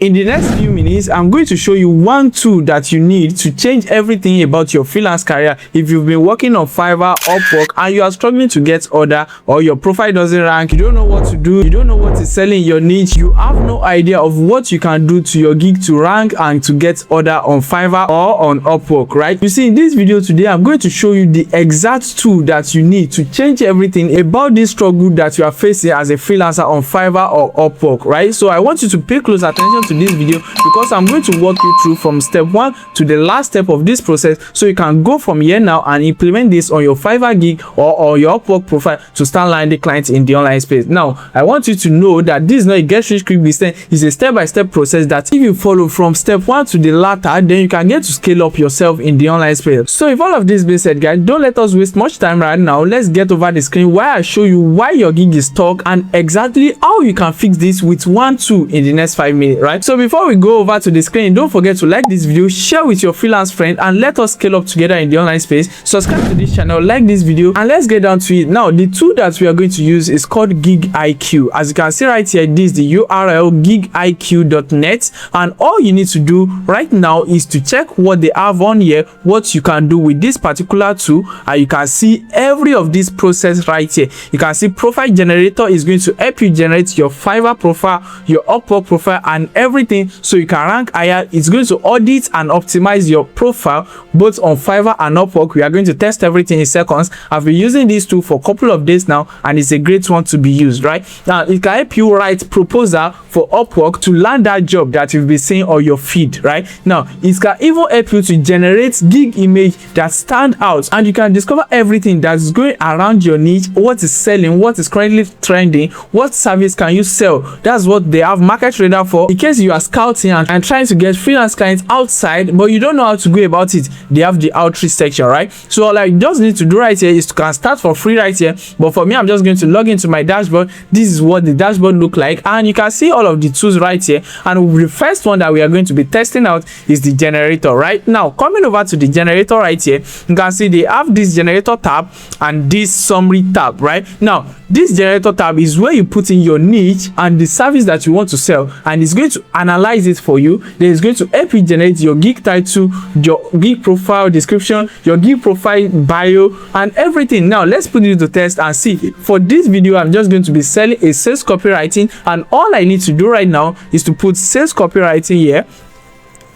In the next few minutes, I'm going to show you one tool that you need to change everything about your freelance career. If you've been working on Fiverr, Upwork, and you are struggling to get order, or your profile doesn't rank, you don't know what to do, you don't know what is selling your niche, you have no idea of what you can do to your gig to rank and to get order on Fiverr or on Upwork, right? You see, in this video today, I'm going to show you the exact tool that you need to change everything about this struggle that you are facing as a freelancer on Fiverr or Upwork, right? So I want you to pay close attention to this video because I'm going to walk you through from step 1 to the last step of this process, so you can go from here now and implement this on your Fiverr gig or your Upwork profile to start landing clients in the online space. Now, I want you to know that this is not a get rich quick business. It's a step-by-step process that if you follow from step 1 to the latter, then you can get to scale up yourself in the online space. So if all of this being said, guys, don't let us waste much time right now. Let's get over the screen while I show you why your gig is stuck and exactly how you can fix this with one tool in the next 5 minutes, right? So before we go over to the screen, don't forget to like this video, share with your freelance friend, and let us scale up together in the online space. Subscribe to this channel, like this video, and let's get down to it. Now, the tool that we are going to use is called GigIQ. As you can see right here, this is the URL gigiq.net, and all you need to do right now is to check what they have on here, what you can do with this particular tool, and you can see every of this process right here. You can see profile generator is going to help you generate your Fiverr profile, your Upwork profile, and everything, so you can rank higher. It's going to audit and optimize your profile both on Fiverr and Upwork. We are going to test everything in seconds. I've been using this tool for a couple of days now, and it's a great one to be used, right? Now, it can help you write proposal for Upwork to land that job that you've been seeing on your feed, right? Now, it can even help you to generate gig image that stand out, and you can discover everything that's going around your niche, what is selling, what is currently trending, what service can you sell. That's what they have market radar for, in case you are scouting and trying to get freelance clients outside but you don't know how to go about it. They have the outreach section, right? So all I just need to do right here is to can start for free right here, but for me, I'm just going to log into my dashboard. This is what the dashboard look like, and you can see all of the tools right here. And the first one that we are going to be testing out is the generator. Right now, coming over to the generator right here, you can see they have this generator tab and this summary tab. Right now, this generator tab is where you put in your niche and the service that you want to sell, and it's going to analyze it for you. Then it's going to help you generate your gig title, your gig profile description, your gig profile bio, and everything. Now let's put it to test and see. For this video, I'm just going to be selling a sales copywriting, and all I need to do right now is to put sales copywriting here.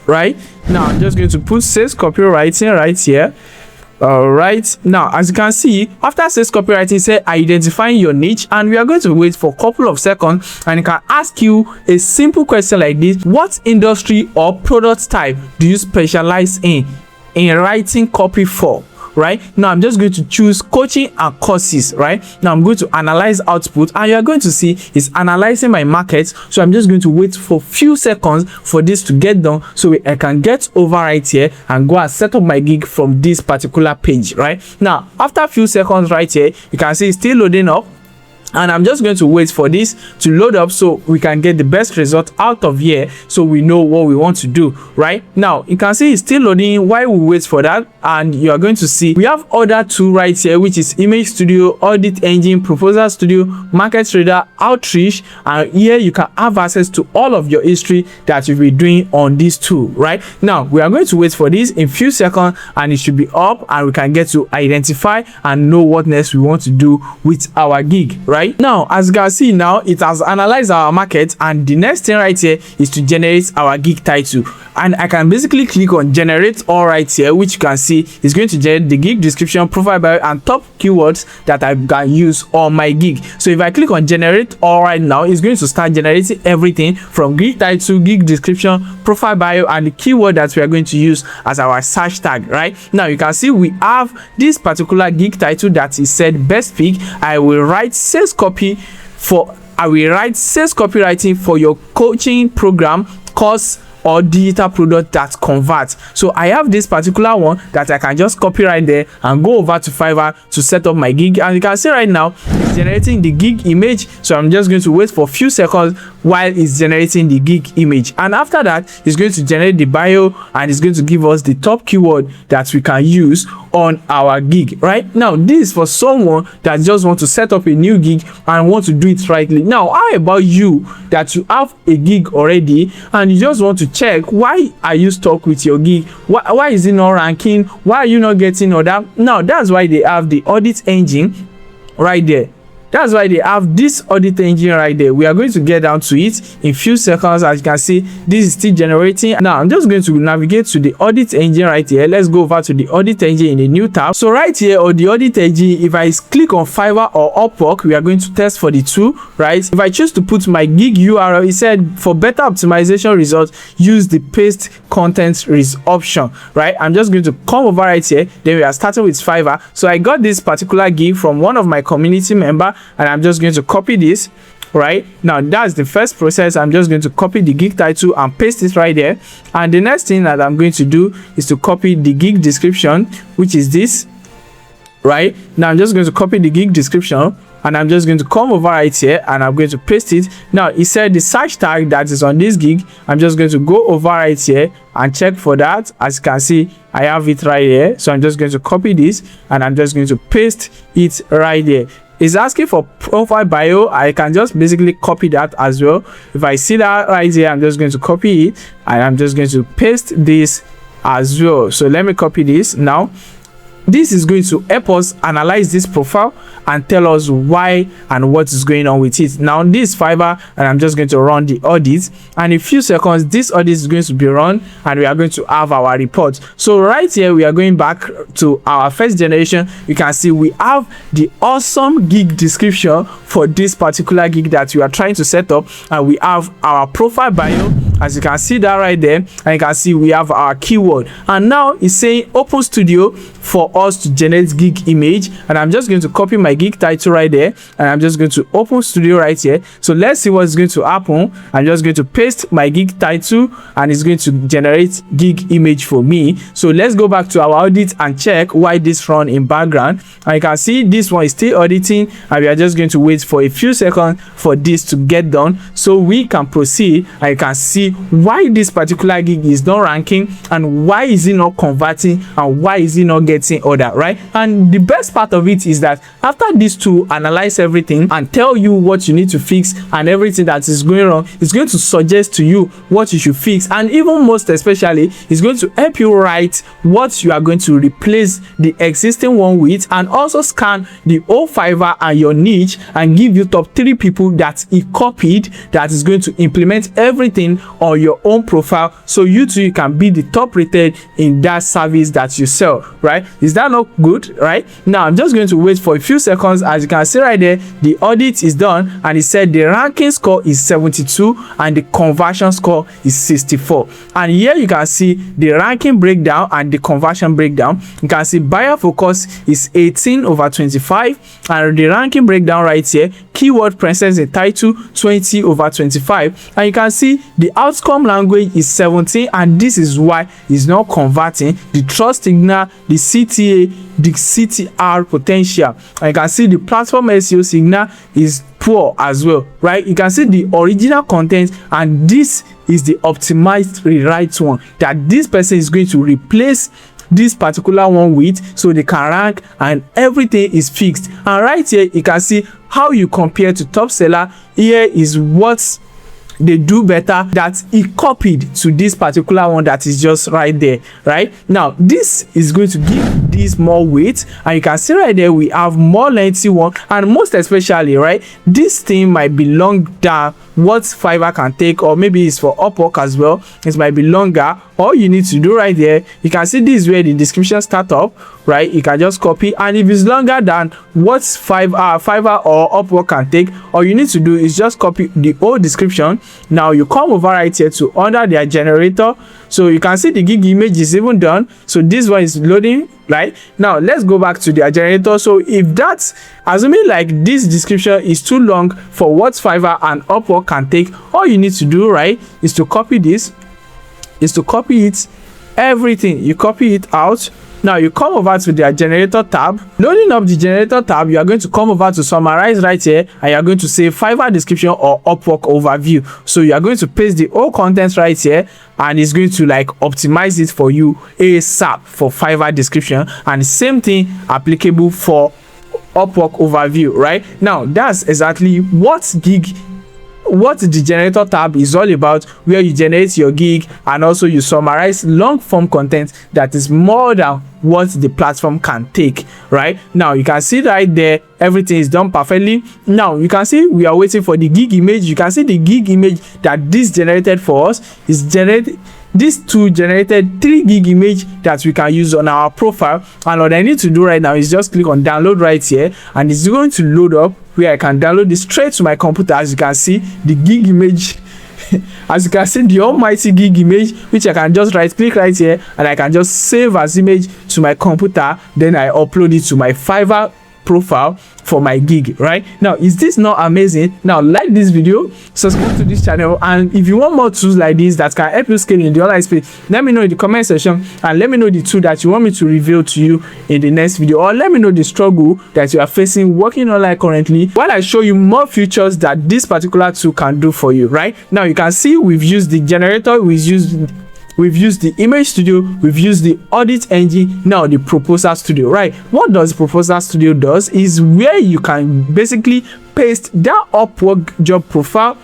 Right now, I'm just going to put sales copywriting right here. All right, now as you can see, after sales copywriting, say identifying your niche, and we are going to wait for a couple of seconds, and it can ask you a simple question like this: what industry or product type do you specialize in writing copy for? Right now, I'm just going to choose coaching and courses. Right now, I'm going to analyze output, and you're going to see it's analyzing my market. So I'm just going to wait for a few seconds for this to get done, so I can get over right here and go and set up my gig from this particular page. Right now, after a few seconds right here, you can see it's still loading up, and I'm just going to wait for this to load up so we can get the best result out of here, so we know what we want to do. Right now, you can see it's still loading while we wait for that, and you are going to see we have other two right here, which is Image Studio, Audit Engine, Proposal Studio, Market Radar, Outreach, and here you can have access to all of your history that you'll be doing on this tool. Right now, we are going to wait for this in few seconds, and it should be up, and we can get to identify and know what next we want to do with our gig. Right now, as you can see, now it has analyzed our market, and the next thing right here is to generate our gig title, and I can basically click on generate all right here, which you can see is going to generate the gig description, profile bio, and top keywords that I can use on my gig. So if I click on generate all right now, it's going to start generating everything from gig title, gig description, profile bio, and the keyword that we are going to use as our search tag. Right now, you can see we have this particular gig title that is said best pick. I will write sales copywriting for your coaching program, course, or digital product that converts. So I have this particular one that I can just copy right there and go over to Fiverr to set up my gig, and you can see right now it's generating the gig image. So I'm just going to wait for a few seconds while it's generating the gig image. And after that, it's going to generate the bio and it's going to give us the top keyword that we can use on our gig. Right now, this is for someone that just want to set up a new gig and want to do it rightly. Now, how about you that you have a gig already and you just want to check why are you stuck with your gig? Why is it not ranking? Why are you not getting order? Now, that's why they have the Audit Engine right there. That's why they have this Audit Engine right there. We are going to get down to it in few seconds. As you can see, this is still generating. Now I'm just going to navigate to the Audit Engine right here. Let's go over to the Audit Engine in a new tab. So right here on the Audit Engine, if I click on Fiverr or Upwork, we are going to test for the two, right? If I choose to put my gig URL, it said for better optimization results, use the paste content option, right? I'm just going to come over right here. Then we are starting with Fiverr. So I got this particular gig from one of my community members, and I'm just going to copy this. Right now, that's the first process. I'm just going to copy the gig title and paste it right there. And the next thing that I'm going to do is to copy the gig description, which is this. Right now, I'm just going to copy the gig description and I'm just going to come over right here and I'm going to paste it. Now it said the search tag that is on this gig. I'm just going to go over right here and check for that. As you can see, I have it right here. So I'm just going to copy this and I'm just going to paste it right there. It's asking for profile bio. I can just basically copy that as well. If I see that right here, I'm just going to copy it and I'm just going to paste this as well. So let me copy this now. This is going to help us analyze this profile and tell us why and what is going on with it. Now this is Fiverr and I'm just going to run the audit, and in a few seconds this audit is going to be run and we are going to have our report. So right here we are going back to our first generation. You can see we have the awesome gig description for this particular gig that we are trying to set up, and we have our profile bio, as you can see that right there, and you can see we have our keyword. And now it's saying open studio for us to generate gig image, and I'm just going to copy my gig title right there and I'm just going to open studio right here. So let's see what's going to happen. I'm just going to paste my gig title and it's going to generate gig image for me. So let's go back to our audit and check why this run in background, and you can see this one is still auditing and we are just going to wait for a few seconds for this to get done so we can proceed, and you can see why this particular gig is not ranking and why is it not converting and why is it not getting order, right? And the best part of it is that after these two analyze everything and tell you what you need to fix and everything that is going wrong, it's going to suggest to you what you should fix, and even most especially it's going to help you write what you are going to replace the existing one with, and also scan the whole Fiverr and your niche and give you top 3 people that he copied that is going to implement everything on your own profile, so you too can be the top rated in that service that you sell, right? Is that not good? Right now I'm just going to wait for a few seconds. As you can see right there, the audit is done and it said the ranking score is 72 and the conversion score is 64. And here you can see the ranking breakdown and the conversion breakdown. You can see buyer focus is 18/25 and the ranking breakdown right here, keyword presence in title 20/25, and you can see the outcome language is 17, and this is why it's not converting. The trust signal, the CTA, the CTR potential, and you can see the platform SEO signal is poor as well, right? You can see the original content, and this is the optimized rewrite one that this person is going to replace this particular one with, so they can rank and everything is fixed. And right here you can see how you compare to top seller. Here is what they do better that he copied to this particular one that is just right there. Right now this is going to give this more weight, and you can see right there we have more lengthy one, and most especially right, this thing might be longer what Fiverr can take, or maybe it's for Upwork as well, it might be longer. All you need to do right there, you can see this is where the description start up, right? You can just copy, and if it's longer than what Fiverr or Upwork can take, all you need to do is just copy the whole description. Now you come over right here to under their generator, so you can see the gig image is even done. So this one is loading. Right now let's go back to their generator. So if that's assuming like this description is too long for what Fiverr and Upwork can take, all you need to do right is to copy this, is to copy it, everything you copy it out, Now you come over to the generator tab. Loading up the generator tab, you are going to come over to summarize right here, and you are going to say Fiverr description or Upwork overview. So you are going to paste the whole content right here, and it's going to like optimize it for you ASAP for Fiverr description, and the same thing applicable for Upwork overview. Right now, that's exactly what the generator tab is all about, where you generate your gig and also you summarize long form content that is more than what the platform can take. Right now, you can see right there everything is done perfectly. Now you can see we are waiting for the gig image. You can see the gig image that this generated for us is generated. These two generated 3 gig image that we can use on our profile, and what I need to do right now is just click on download right here, and it's going to load up where I can download this straight to my computer. As you can see, the gig image as you can see, the almighty gig image, which I can just right click right here, and I can just save as image to my computer. Then I upload it to my Fiverr profile for my gig. Right now, is this not amazing? Now like this video, subscribe to this channel, and if you want more tools like this that can help you scale in the online space, let me know in the comment section, and let me know the tool that you want me to reveal to you in the next video, or let me know the struggle that you are facing working online currently, while I show you more features that this particular tool can do for you. Right now, you can see we've used the generator, we've used the image studio, we've used the audit engine, now the proposal studio. Right, what does proposal studio does is where you can basically paste that Upwork job profile,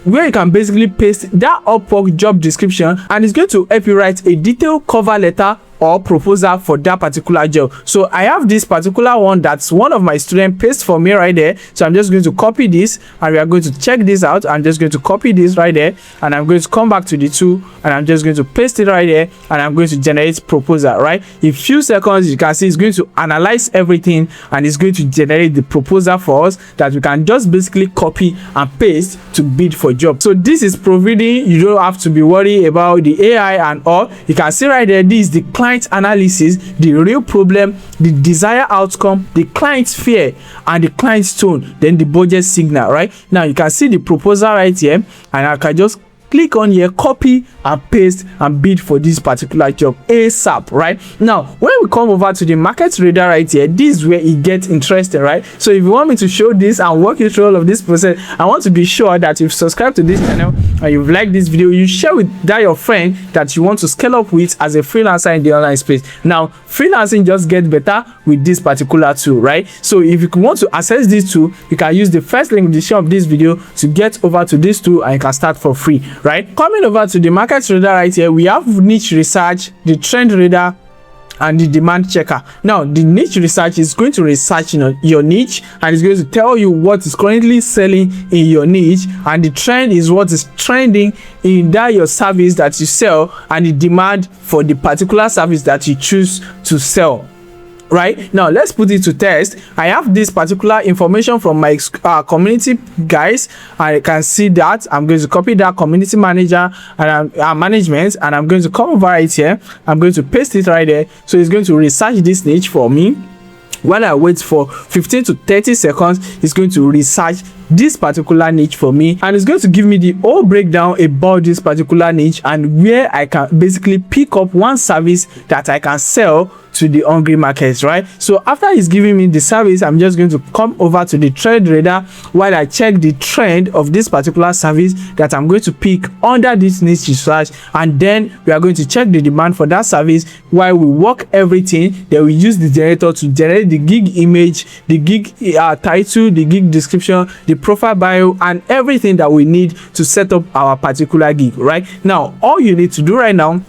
where you can basically paste that Upwork job description, and it's going to help you write a detailed cover letter or proposal for that particular job. So I have this particular one that's one of my students pasted for me right there. So I'm just going to copy this, and we are going to check this out. I'm just going to copy this right there, and I'm going to come back to the tool, and I'm just going to paste it right there, and I'm going to generate proposal. Right, in few seconds you can see it's going to analyze everything, and it's going to generate the proposal for us that we can just basically copy and paste to bid for job. So this is providing you don't have to be worried about the AI and all. You can see right there, this is the client analysis, the real problem, the desired outcome, the client's fear, and the client's tone, then the budget signal. Right now, you can see the proposal right here, and I can just click on here, copy and paste, and bid for this particular job ASAP. Right now, when we come over to the market radar right here, this is where it gets interesting. Right, so if you want me to show this and walk you through all of this process, I want to be sure that you've subscribed to this channel and you've liked this video, you share with that your friend that you want to scale up with as a freelancer in the online space. Now, freelancing just gets better with this particular tool. Right, so if you want to access this tool, you can use the first link in the description of this video to get over to this tool, and you can start for free. Right, coming over to the market radar right here, we have niche research, the trend radar, and the demand checker. Now the niche research is going to research your niche, and it's going to tell you what is currently selling in your niche, and the trend is what is trending in that your service that you sell, and the demand for the particular service that you choose to sell. Right now, let's put it to test. I have this particular information from my community guys. I can see that I'm going to copy that community manager and management, and I'm going to come over right here. I'm going to paste it right there, so it's going to research this niche for me. When I wait for 15 to 30 seconds, it's going to research this particular niche for me, and it's going to give me the whole breakdown about this particular niche, and where I can basically pick up one service that I can sell to the hungry markets. Right, so after it's giving me the service, I'm just going to come over to the trend radar while I check the trend of this particular service that I'm going to pick under this niche research, and then we are going to check the demand for that service while we work everything. Then we use the generator to generate the gig image, the gig title, the gig description, the profile bio, and everything that we need to set up our particular gig. Right now, all you need to do right now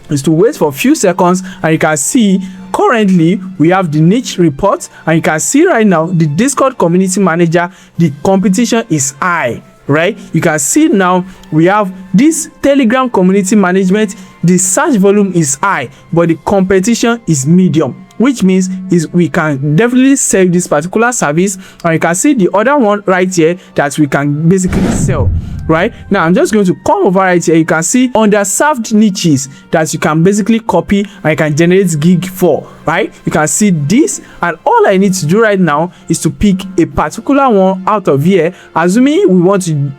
is to wait for a few seconds, and you can see currently we have the niche report, and you can see right now the Discord community manager, the competition is high. Right, you can see now we have this Telegram community management, the search volume is high, but the competition is medium, which means is we can definitely sell this particular service. And you can see the other one right here that we can basically sell. Right now, I'm just going to come over right here. You can see underserved niches that you can basically copy, and you can generate gig for. Right, you can see this, and all I need to do right now is to pick a particular one out of here, assuming we want to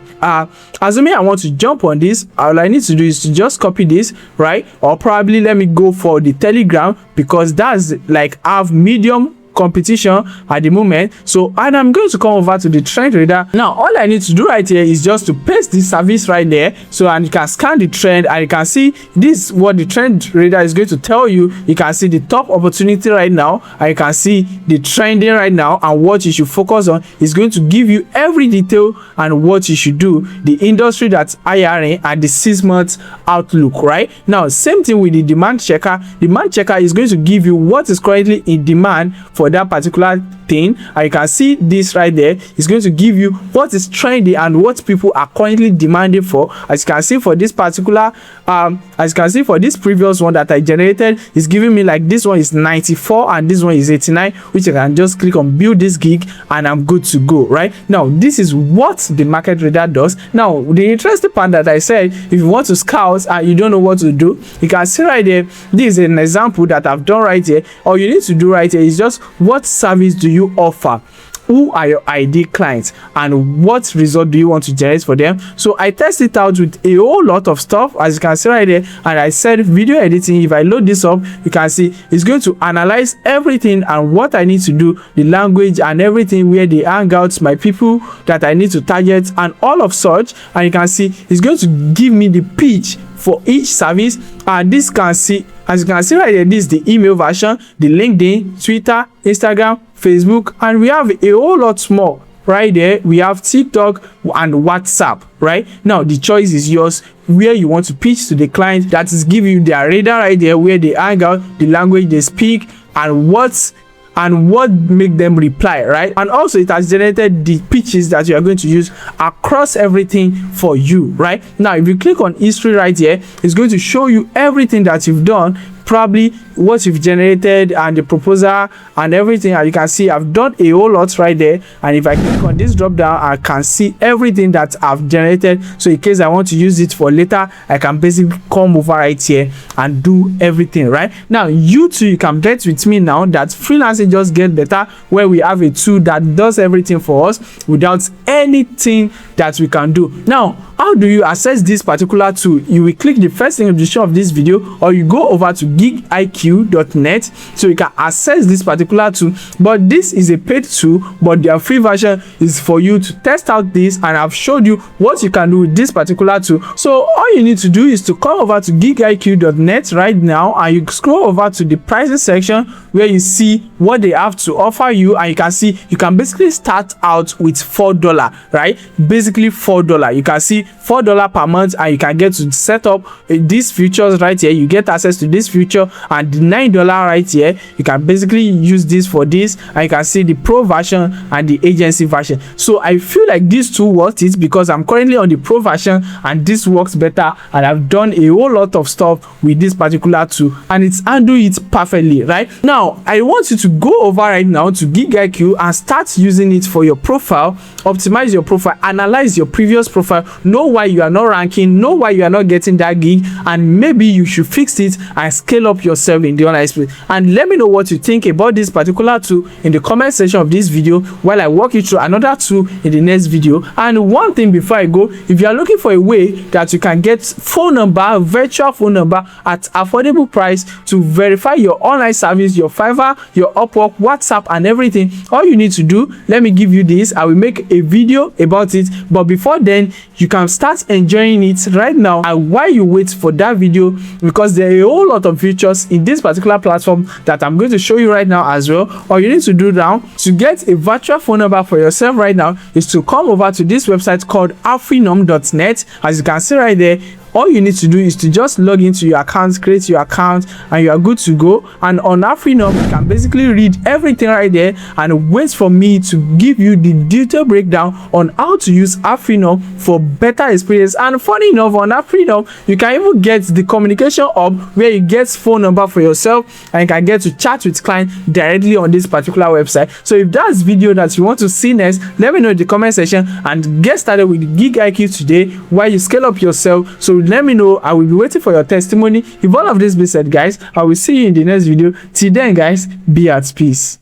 assuming I want to jump on this, all I need to do is to just copy this, right? Or probably let me go for the Telegram, because that's like have medium competition at the moment. So, and I'm going to come over to the trend reader. Now all I need to do right here is just to paste this service right there. So, and you can scan the trend and you can see this, what the trend reader is going to tell you. You can see the top opportunity right now, and you can see the trending right now, and what you should focus on. Is going to give you every detail and what you should do, the industry that's hiring, and the 6 months outlook. Right now, same thing with the demand checker. Demand checker is going to give you what is currently in demand for that particular thing, and you can see this right there. It's going to give you what is trendy and what people are currently demanding for. As you can see for this particular as you can see for this previous one that I generated, is giving me like this one is 94 and this one is 89, which I can just click on build this gig and I'm good to go. Right now, this is what the market reader does. Now the interesting part that I said, if you want to scout and you don't know what to do, you can see right there, this is an example that I've done right here. All you need to do right here is just, what service do you offer, who are your ideal clients, and what result do you want to generate for them. So I test it out with a whole lot of stuff, as you can see right there, and I said video editing. If I load this up, you can see it's going to analyze everything and what I need to do, the language and everything, where the hangouts, my people that I need to target, and all of such. And you can see it's going to give me the pitch for each service. And this can see, as you can see right here, this is the email version, the LinkedIn, Twitter, Instagram, Facebook, and we have a whole lot more right there. We have TikTok and WhatsApp. Right now, the choice is yours, where you want to pitch to the client. That is give you their radar right there, where they hang out, the language they speak, and what make them reply, right? And also it has generated the pitches that you are going to use across everything for you. Right now, if you click on history right here, it's going to show you everything that you've done, probably what you've generated and the proposal and everything. And you can see I've done a whole lot right there. And if I click on this drop down, I can see everything that I've generated. So in case I want to use it for later, I can basically come over right here and do everything. Right now, you too, you can bet with me now that freelancing just get better, where we have a tool that does everything for us without anything that we can do. Now, how do you access this particular tool? You will click the first thing in the description of this video, or you go over to GigIQ.net, so you can access this particular tool. But this is a paid tool, but their free version is for you to test out this, and I've showed you what you can do with this particular tool. So all you need to do is to come over to GigIQ.net right now, and you scroll over to the pricing section, where you see what they have to offer you, and you can see you can basically start out with $4, right? Basically $4. You can see $4 per month, and you can get to set up these features right here. You get access to this feature, and the $9 right here, you can basically use this for this, and you can see the pro version and the agency version. So I feel like these two worth it, because I'm currently on the pro version and this works better, and I've done a whole lot of stuff with this particular tool, and it's handle it perfectly. Right now, I want you to go over right now to GigIQ and start using it for your profile. Optimize your profile, analyze your previous profile, know why you are not ranking, know why you are not getting that gig, and maybe you should fix it and scale up yourself in the online space. And let me know what you think about this particular tool in the comment section of this video, while I walk you through another tool in the next video. And one thing before I go, if you are looking for a way that you can get phone number, virtual phone number at affordable price to verify your online service, your Fiverr, your Upwork, WhatsApp, and everything, all you need to do, let me give you this. I will make a video about it, but before then, you can start enjoying it right now. And while you wait for that video, because there are a whole lot of features in this particular platform that I'm going to show you right now as well. All you need to do now to get a virtual phone number for yourself right now is to come over to this website called afrinom.net. As you can see right there, all you need to do is to just log into your account, create your account, and you are good to go. And on Afrinom, you can basically read everything right there and wait for me to give you the detailed breakdown on how to use Afrinom for better experience. And funny enough, on Afrinom, you can even get the communication hub, where you get phone number for yourself, and you can get to chat with client directly on this particular website. So if that's video that you want to see next, let me know in the comment section, and get started with GigIQ today while you scale up yourself. So let me know. I will be waiting for your testimony. If all of this be said, guys, I will see you in the next video. Till then, guys, be at peace.